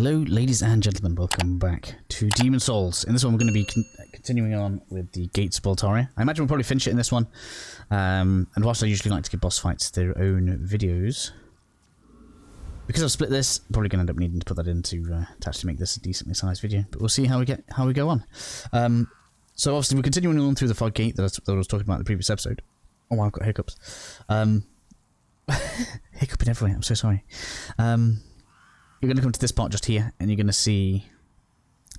Hello, ladies and gentlemen, welcome back to Demons Souls. In this one, we're going to be continuing on with the Gates of Boletaria. I imagine we'll probably finish it in this one. And whilst I usually like to give boss fights their own videos, because I've split this, I'm probably going to end up needing to put that in to actually make this a decently sized video. But we'll see how we go on. So obviously, we're continuing on through the fog gate that I was talking about in the previous episode. Oh wow, I've got hiccups. Hiccuping everywhere, I'm so sorry. You're going to come to this part just here, and you're going to see...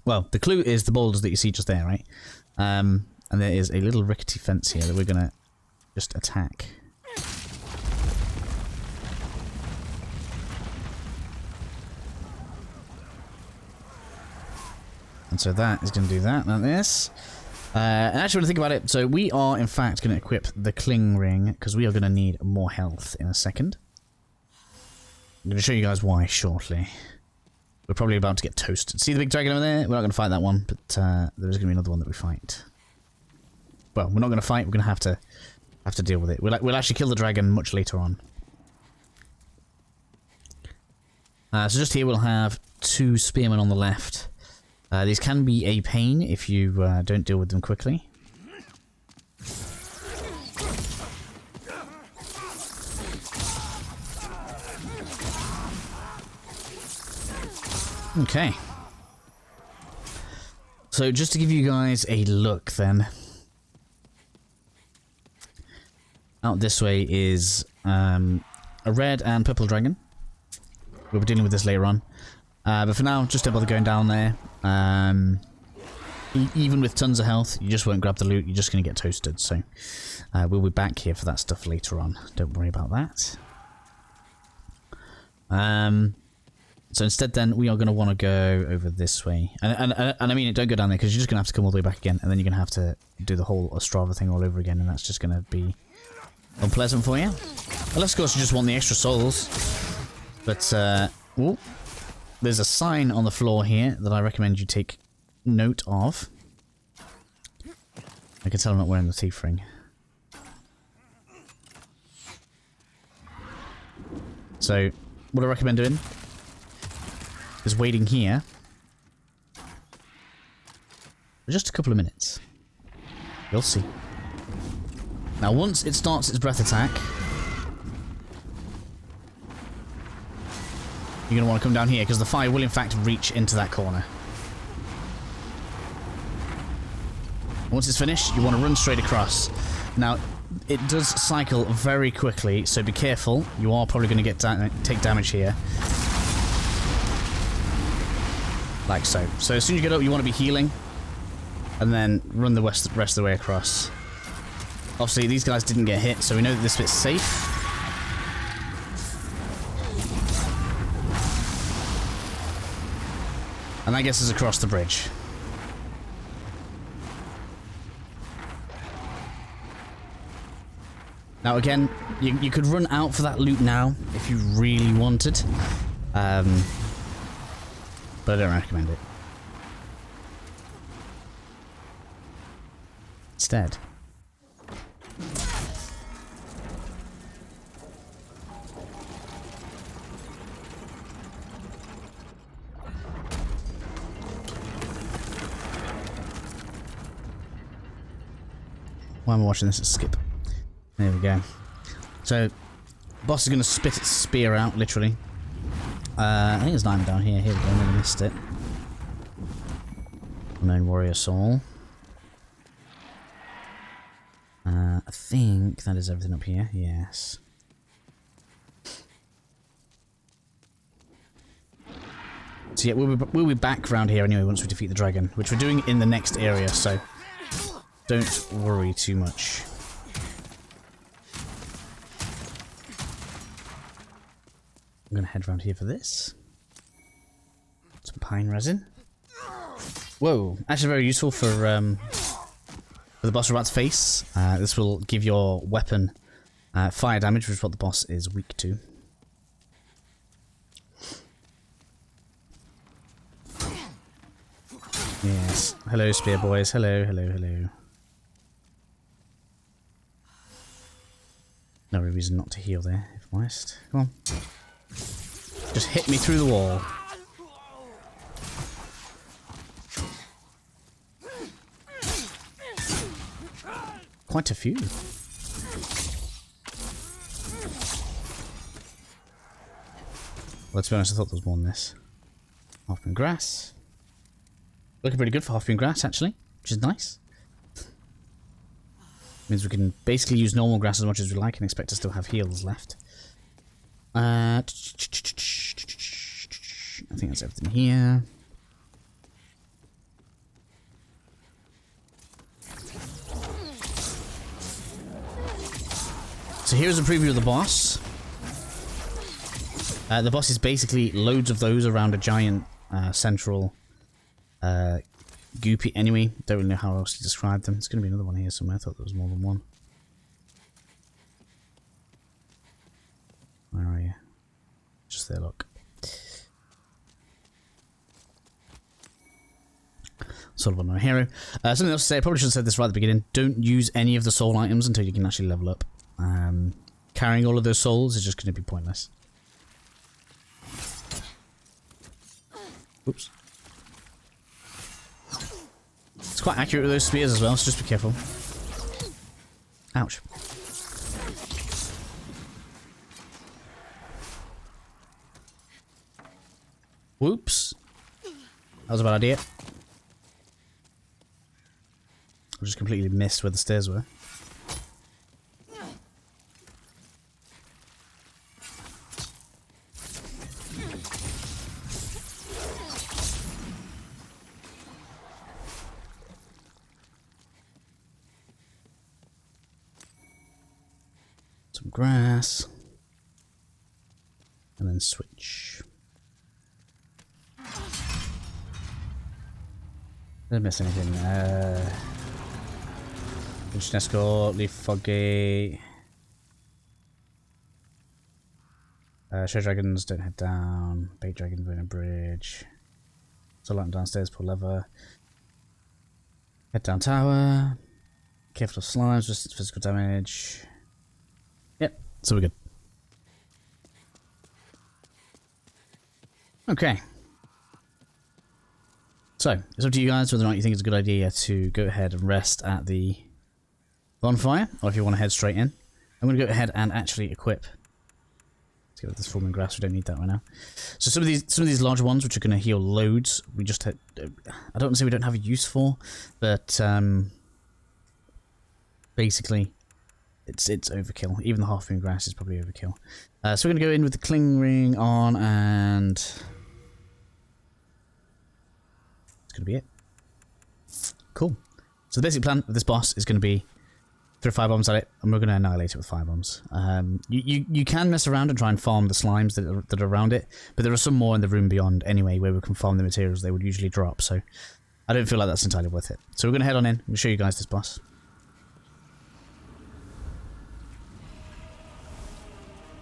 Well, the clue is the boulders that you see just there, right? And there is a little rickety fence here that we're going to just attack. And so that is going to do that, like this. And actually, when I think about it, so we are, in fact, going to equip the Cling Ring, because we are going to need more health in a second. I'm going to show you guys why shortly. We're probably about to get toasted. See the big dragon over there? We're not going to fight that one, but there is going to be another one that we fight. Well, we're not going to fight. We're going to have to deal with it. We'll actually kill the dragon much later on. So just here we'll have two spearmen on the left. These can be a pain if you don't deal with them quickly. Okay. So just to give you guys a look then. Out this way is a red and purple dragon. We'll be dealing with this later on. But for now, just don't bother going down there. Even with tons of health, you just won't grab the loot. You're just going to get toasted. So we'll be back here for that stuff later on. Don't worry about that. So instead then, we are going to want to go over this way. And I mean, don't go down there, because you're just going to have to come all the way back again, and then you're going to have to do the whole Ostrava thing all over again, and that's just going to be unpleasant for you. Unless, of course, you just want the extra souls. But, ooh, there's a sign on the floor here that I recommend you take note of. I can tell I'm not wearing the thief ring. So, what I recommend doing is waiting here for just a couple of minutes. You'll see. Now, once it starts its breath attack, you're going to want to come down here, because the fire will in fact reach into that corner. Once it's finished, you want to run straight across. Now, it does cycle very quickly, so be careful. You are probably going to take damage here. Like so. So as soon as you get up, you want to be healing, and then run the rest of the way across. Obviously, these guys didn't get hit, so we know that this bit's safe. And that gets us across the bridge. Now again, you could run out for that loot now if you really wanted. But I don't recommend it. Instead, why am I watching this? Skip. There we go. So, boss is going to spit its spear out, literally. I think there's 9 down here. Here we go. I nearly missed it. Unknown warrior soul. I think that is everything up here. Yes. So yeah, we'll be back around here anyway once we defeat the dragon, which we're doing in the next area. So don't worry too much. I'm going to head around here for this. Some pine resin. Whoa, actually very useful for the boss we're about to face. This will give your weapon fire damage, which is what the boss is weak to. Yes. Hello, spear boys. Hello, hello, hello. No reason not to heal there, if I'm honest. Come on. Just hit me through the wall. quite a few. Well, to be honest, I thought there was more than this. Half-moon grass. Looking pretty good for half-moon grass, actually, which is nice. Means we can basically use normal grass as much as we like and expect to still have heals left. I think that's everything here. So here's a preview of the boss. The boss is basically loads of those around a giant central goopy enemy. Don't really know how else to describe them. There's going to be another one here somewhere. I thought there was more than one. Where are you? Just there, look. Sort of on my hero. Something else to say, I probably should have said this right at the beginning. Don't use any of the soul items until you can actually level up. Carrying all of those souls is just going to be pointless. Oops. It's quite accurate with those spears as well, so just be careful. Ouch. Whoops. That was a bad idea. I just completely missed where the stairs were. Some grass. And then switch. Didn't miss anything. Mission escort, leaf foggy. Show dragons, don't head down. Bait dragon, burn a bridge. So light downstairs, pull lever. Head down tower. Careful of slimes, resist physical damage. Yep, so we're good. Okay. So, it's up to you guys whether or not you think it's a good idea to go ahead and rest at the bonfire, or if you want to head straight in. I'm going to go ahead and actually equip. Let's get rid of this forming grass, we don't need that right now. So some of these larger ones, which are going to heal loads, we just had, I don't want to say we don't have a use for, but basically it's overkill. Even the half-moon grass is probably overkill. So we're going to go in with the cling ring on, and that's going to be it. Cool. So the basic plan of this boss is going to be throw firebombs at it, and we're going to annihilate it with firebombs. You can mess around and try and farm the slimes that are around it, but there are some more in the room beyond anyway where we can farm the materials they would usually drop, so I don't feel like that's entirely worth it. So we're going to head on in and show you guys this boss.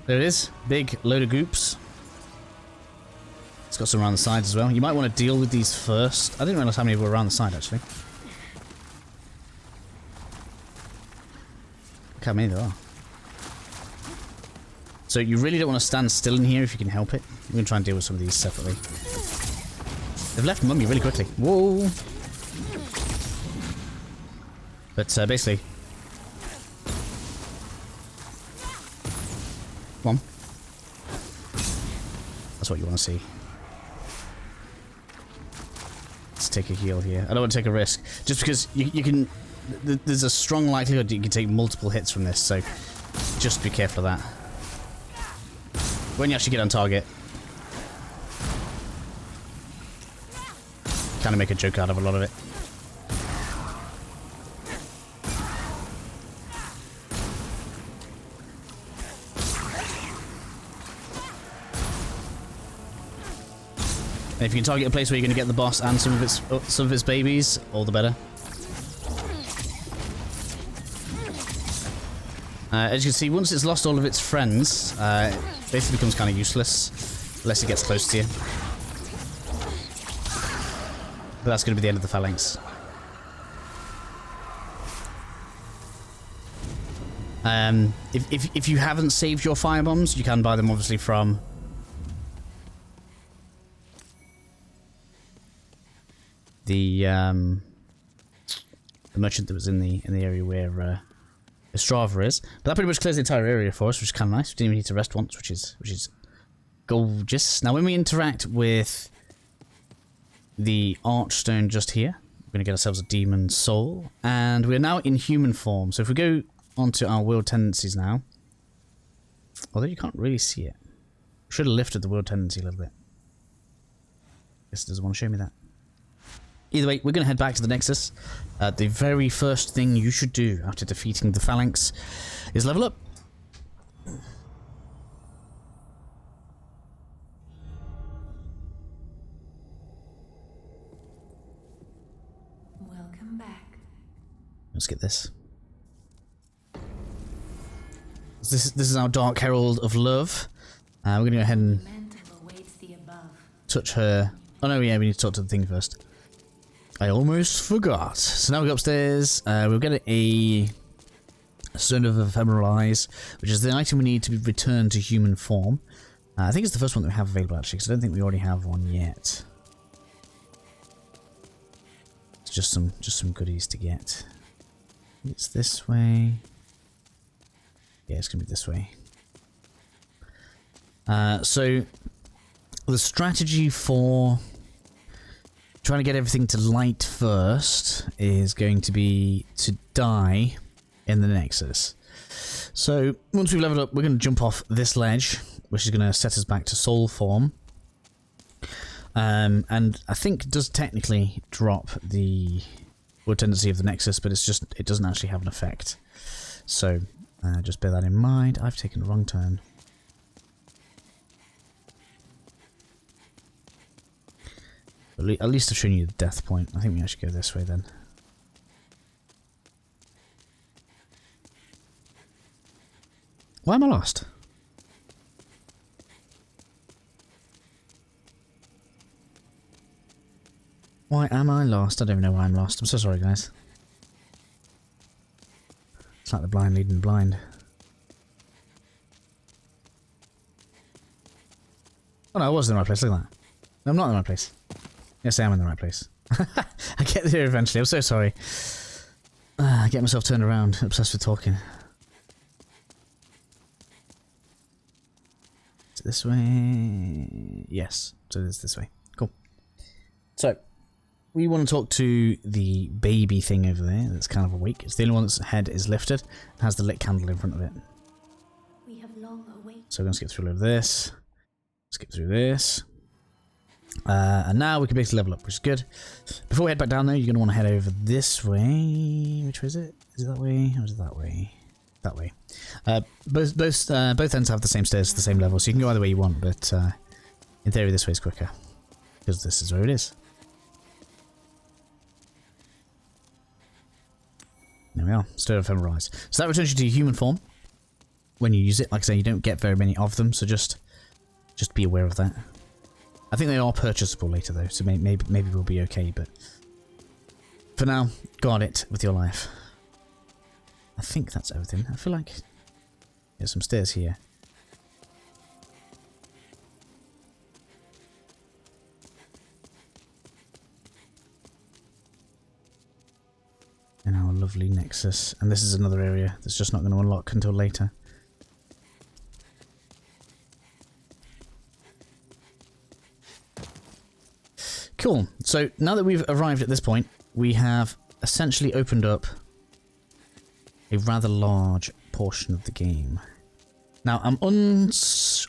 There it is. Big load of goops. It's got some around the sides as well. You might want to deal with these first. I didn't realize how many were around the side, actually. Look how many there are. So you really don't want to stand still in here if you can help it. We're going to try and deal with some of these separately. They've left mummy really quickly. Whoa! But basically... Come on. That's what you want to see. Let's take a heal here. I don't want to take a risk. Just because you can... There's a strong likelihood that you can take multiple hits from this, so just be careful of that. When you actually get on target, kind of make a joke out of a lot of it. And if you can target a place where you're going to get the boss and some of its babies, all the better. As you can see, once it's lost all of its friends, it basically becomes kind of useless, unless it gets close to you. But that's going to be the end of the Phalanx. If you haven't saved your firebombs, you can buy them obviously from the merchant that was in the area where Strava is. But that pretty much clears the entire area for us, which is kind of nice. We didn't even need to rest once, which is gorgeous. Now, when we interact with the Archstone just here, we're going to get ourselves a Demon Soul, and we're now in human form. So if we go onto our Will Tendencies now, although you can't really see it, should have lifted the Will Tendency a little bit. Guess it doesn't want to show me that. Either way, we're going to head back to the Nexus. The very first thing you should do after defeating the Phalanx is level up. Welcome back. Let's get this. This is our Dark Herald of Love. We're going to go ahead and touch her. Oh no, yeah, we need to talk to the thing first. I almost forgot. So now we go upstairs. We'll get a Stone of Ephemeral Eyes, which is the item we need to return to human form. I think it's the first one that we have available actually, because I don't think we already have one yet. It's just some goodies to get. It's this way. Yeah, it's gonna be this way. So the strategy for trying to get everything to light first is going to be to die in the Nexus. So once we've leveled up, we're going to jump off this ledge, which is going to set us back to soul form. And I think it does technically drop the Will Tendency of the Nexus, but it's just, it doesn't actually have an effect. So just bear that in mind. I've taken the wrong turn. At least I've shown you the death point. I think we actually go this way then. Why am I lost? Why am I lost? I don't even know why I'm lost. I'm so sorry, guys. It's like the blind leading the blind. Oh no, I was in the right place. Look at that. No, I'm not in the right place. Yes, I am in the right place. I get there eventually. I'm so sorry. I get myself turned around, obsessed with talking. Is it this way? Yes. So it's this way. Cool. So, we want to talk to the baby thing over there that's kind of awake. It's the only one that's head is lifted and has the lit candle in front of it. We have long awaited. So we're going to skip through a load of this. Skip through this. And now we can basically level up, which is good. Before we head back down though, you're going to want to head over this way. Which way is it? Is it that way? Or is it that way? That way. Both ends have the same stairs, the same level, so you can go either way you want, but in theory this way is quicker. Because this is where it is. There we are. Stone of Ephemeral Eyes. So that returns you to your human form when you use it. Like I say, you don't get very many of them, so just be aware of that. I think they are purchasable later though, so maybe we'll be okay, but for now, guard it with your life. I think that's everything. I feel like there's some stairs here. In our lovely Nexus. And this is another area that's just not going to unlock until later. Cool. So now that we've arrived at this point, we have essentially opened up a rather large portion of the game. Now, I'm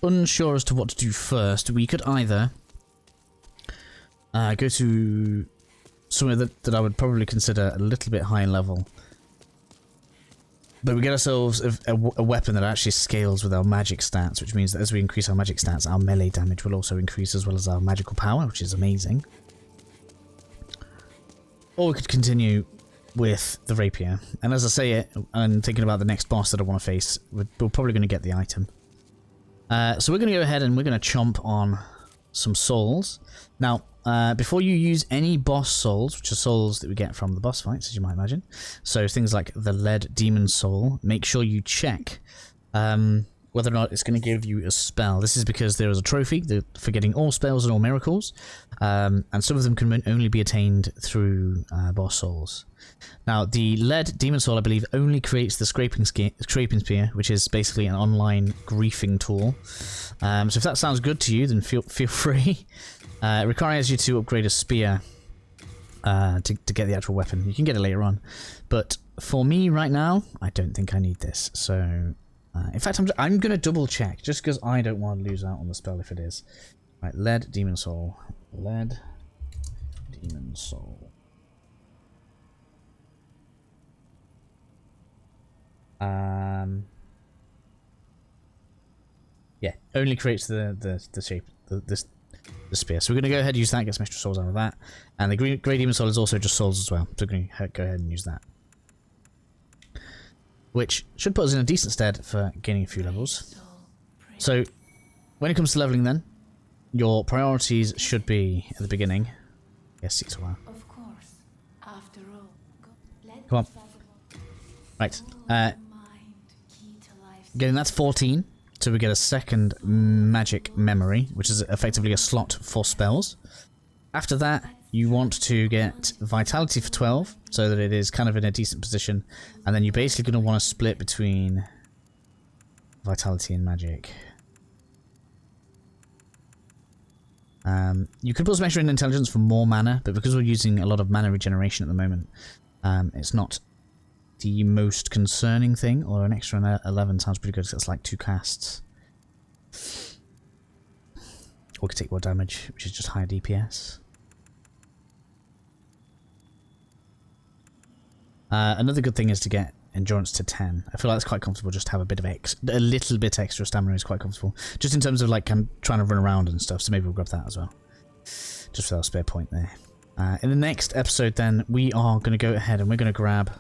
unsure as to what to do first. We could either go to somewhere that I would probably consider a little bit higher level, but we get ourselves a weapon that actually scales with our magic stats, which means that as we increase our magic stats, our melee damage will also increase as well as our magical power, which is amazing. Or we could continue with the rapier. And as I say it, and thinking about the next boss that I want to face, we're probably going to get the item. So we're going to go ahead and we're going to chomp on some souls. Now, before you use any boss souls, which are souls that we get from the boss fights, as you might imagine, so things like the lead demon soul, make sure you check whether or not it's going to give you a spell. This is because there is a trophy for getting all spells and all miracles, and some of them can only be attained through boss souls. Now, the lead demon soul, I believe, only creates the scraping spear, which is basically an online griefing tool. So if that sounds good to you, then feel free. It requires you to upgrade a spear to get the actual weapon. You can get it later on, but for me right now, I don't think I need this. So, in fact, I'm going to double check just because I don't want to lose out on the spell if it is. Right, lead demon soul, lead demon soul. Yeah, only creates the shape, the spear. So we're going to go ahead and use that, get some extra souls out of that. And the Grey Demon Soul is also just souls as well. So we're going to go ahead and use that. Which should put us in a decent stead for gaining a few levels. So, when it comes to leveling then, your priorities should be at the beginning. Yes, it's a while. Of course. After all, Come on. Right. Again, that's 14. So we get a second magic memory, which is effectively a slot for spells. After that, you want to get vitality for 12, so that it is kind of in a decent position. And then you're basically going to want to split between vitality and magic. You could put some extra in intelligence for more mana, but because we're using a lot of mana regeneration at the moment, it's not the most concerning thing. Or an extra 11 sounds pretty good, because it's like 2 casts. Or we could take more damage, which is just higher DPS. Another good thing is to get endurance to 10. I feel like it's quite comfortable just to have a bit of a little bit extra stamina is quite comfortable. Just in terms of like trying to run around and stuff, so maybe we'll grab that as well. Just for our spare point there. In the next episode then, we are going to go ahead and we're going to grab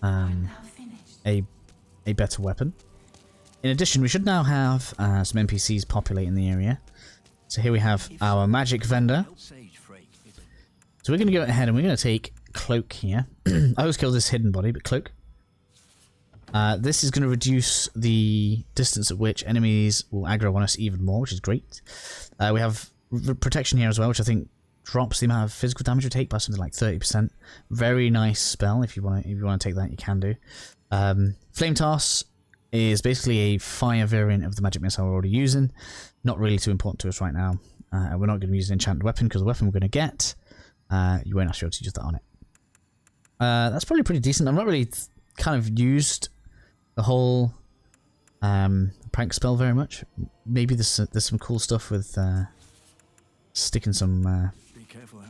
a better weapon. In addition, we should now have some NPCs populating the area. So here we have our magic vendor. So we're going to go ahead and we're going to take Cloak here. I always kill this hidden body, but Cloak. This is going to reduce the distance at which enemies will aggro on us even more, which is great. We have protection here as well, which I think drops the amount of physical damage we take by something like 30%. Very nice spell. If you want to take that, you can do. Flame Toss is basically a fire variant of the magic missile we're already using. Not really too important to us right now. We're not going to use an enchanted weapon because the weapon we're going to get, you won't actually be able to use that on it. That's probably pretty decent. I've not really kind of used the whole prank spell very much. Maybe there's some cool stuff with sticking some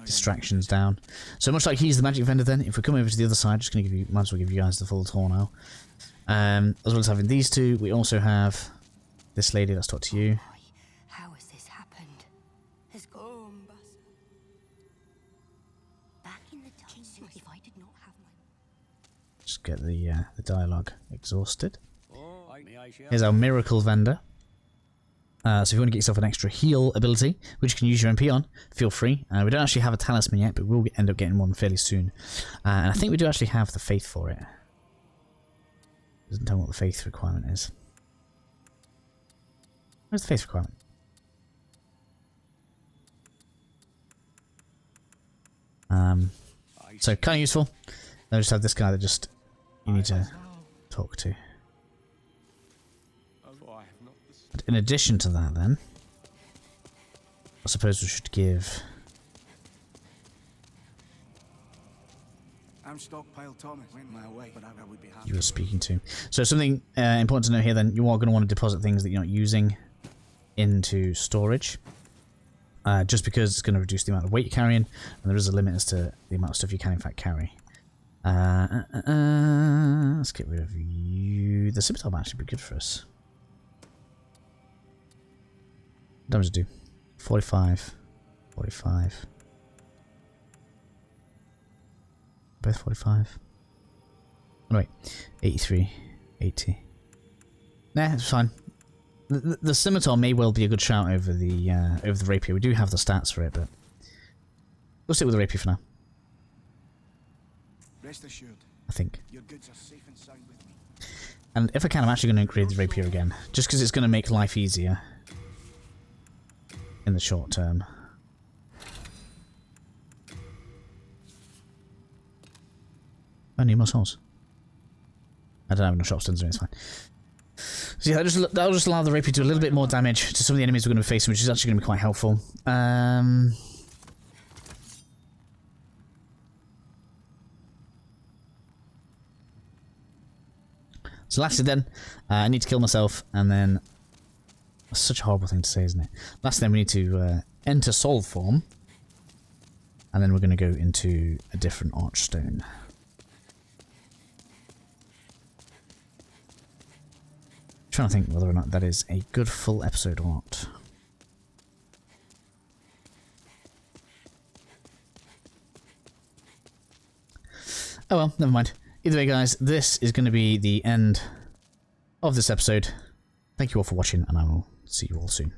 distractions down. So much like he's the magic vendor then, if we come over to the other side, just going to might as well give you guys the full tour now. As well as having these two, we also have this lady. Let's talk to you. How has this happened? Back in the time, if I did not have my... Just get the dialogue exhausted. Here's our miracle vendor. So if you want to get yourself an extra heal ability, which you can use your MP on, feel free. We don't actually have a talisman yet, but we'll end up getting one fairly soon. And I think we do actually have the faith for it. Doesn't tell me what the faith requirement is. Where's the faith requirement? So kind of useful. I just have this guy that just you need to talk to. But in addition to that then, I suppose we should give... You were speaking to. So something important to know here then, you are going to want to deposit things that you're not using into storage. Just because it's going to reduce the amount of weight you're carrying, and there is a limit as to the amount of stuff you can in fact carry. Let's get rid of you. The scimitar might actually be good for us. What damage do? 45. 45. Both 45. Oh wait, 83. 80. Nah, it's fine. The scimitar may well be a good shout over the rapier. We do have the stats for it, but we'll stick with the rapier for now. Rest assured, I think. your goods are safe and sound with me. And if I can, I'm actually going to upgrade the rapier again. Just because it's going to make life easier. In the short term. I need more souls. I don't have enough shop stones, so it's fine. So yeah, that'll just allow the rapier to do a little bit more damage to some of the enemies we're going to be facing, which is actually going to be quite helpful. So lastly then, I need to kill myself, and then... That's such a horrible thing to say, isn't it? Lastly then, we need to enter soul form. And then we're going to go into a different archstone. Trying to think whether or not that is a good full episode or not. Oh well, never mind. Either way, guys, this is going to be the end of this episode. Thank you all for watching, and I will see you all soon.